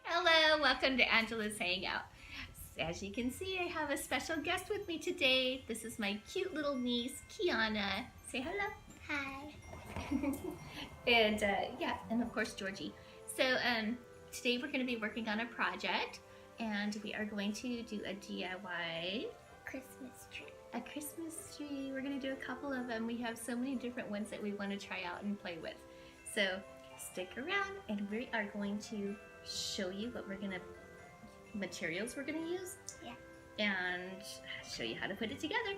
Hello, welcome to Angela's Hangout. As you can see, I have a special guest with me today. This is my cute little niece, Kiana. Say hello. Hi. And yeah, and of course, Georgie. So today we're going to be working on a project, and we are going to do a DIY Christmas tree. a Christmas tree. We're going to do a couple of them. We have so many different ones that we want to try out and play with. So stick around, and we are going to show you what we're going to materials we're going to use. Yeah. And show you how to put it together.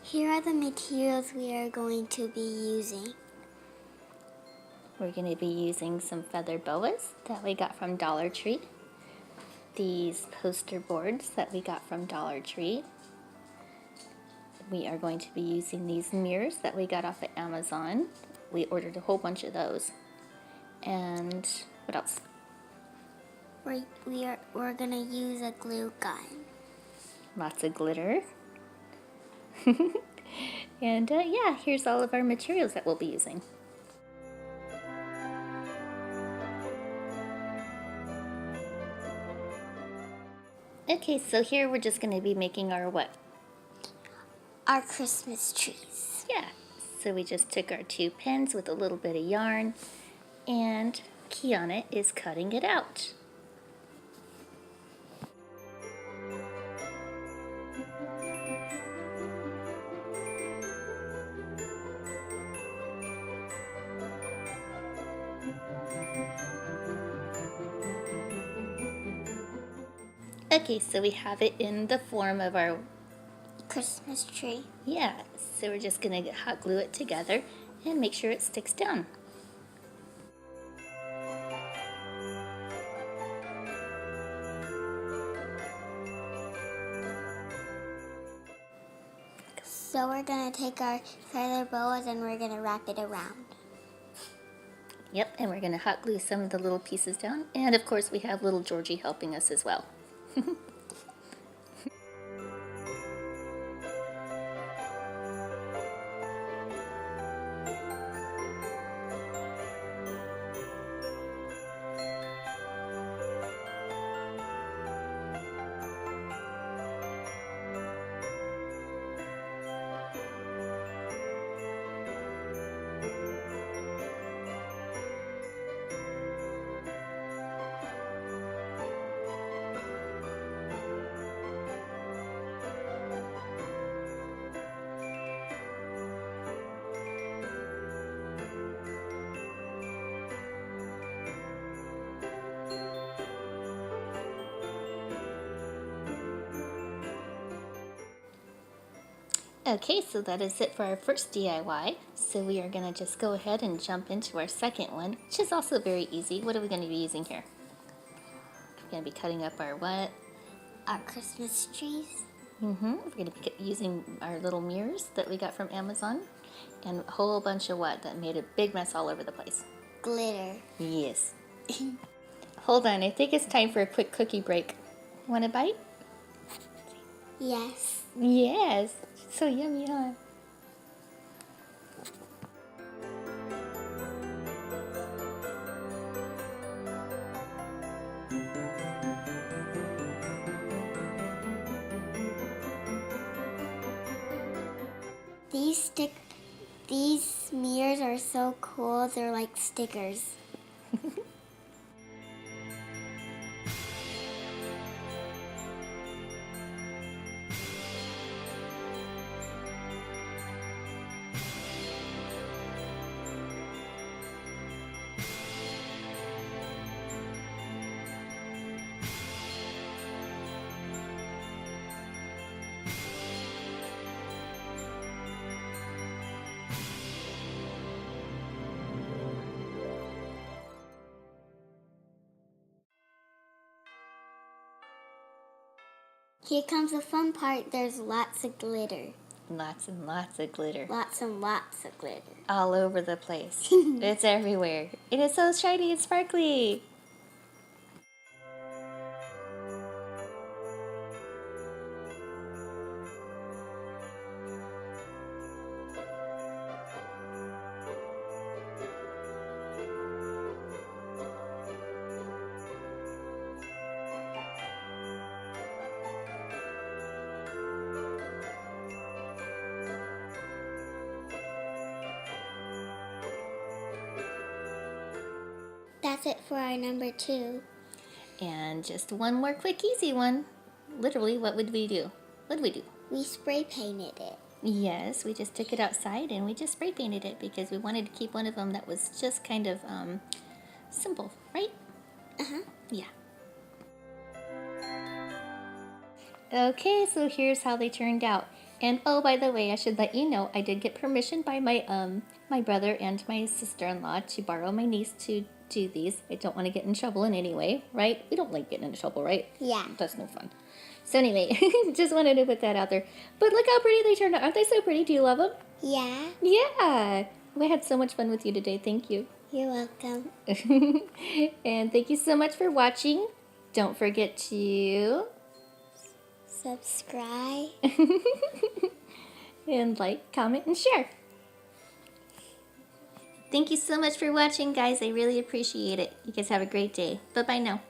Here are the materials we are going to be using. We're going to be using some feather boas that we got from Dollar Tree. These poster boards that we got from Dollar Tree. We are going to be using these mirrors that we got off of Amazon. We ordered a whole bunch of those. And what else? We're gonna use a glue gun. Lots of glitter. And yeah, here's all of our materials that we'll be using. Okay, so here we're just going to be making our what? Our Christmas trees. Yeah, so we just took our 2 pens with a little bit of yarn, and Kiana is cutting it out. Okay, so we have it in the form of our Christmas tree. Yeah, so we're just going to hot glue it together and make sure it sticks down. So we're gonna take our feather boas and we're gonna wrap it around. Yep, and we're going to hot glue some of the little pieces down. And of course we have little Georgie helping us as well. Okay, so that is it for our first DIY. So we are going to just go ahead and jump into our second one, which is also very easy. What are we going to be using here? We're going to be cutting up our what? Our Christmas trees. We're going to be using our little mirrors that we got from Amazon, and a whole bunch of what that made a big mess all over the place. Glitter. Yes. Hold on, I think it's time for a quick cookie break. Want a bite? Yes. Yes. So yummy, huh? These mirrors are so cool. They're like stickers. Here comes the fun part. There's lots of glitter. Lots and lots of glitter. Lots and lots of glitter. All over the place. It's everywhere. It is so shiny and sparkly. That's it for our number 2. And just one more quick, easy one. Literally, what would we do? What did we do? We spray painted it. Yes, we just took it outside and we just spray painted it because we wanted to keep one of them that was just kind of simple, right? Uh-huh. Yeah. Okay, so here's how they turned out. And oh, by the way, I should let you know I did get permission by my brother and my sister-in-law to borrow my niece to do these. I don't want to get in trouble in any way, right? We don't like getting into trouble, right? Yeah. That's no fun. So anyway, just wanted to put that out there. But look how pretty they turned out. Aren't they so pretty? Do you love them? Yeah. Yeah. We had so much fun with you today. Thank you. You're welcome. And thank you so much for watching. Don't forget to Subscribe. and like, comment, and share. Thank you so much for watching, guys. I really appreciate it. You guys have a great day. Bye-bye now.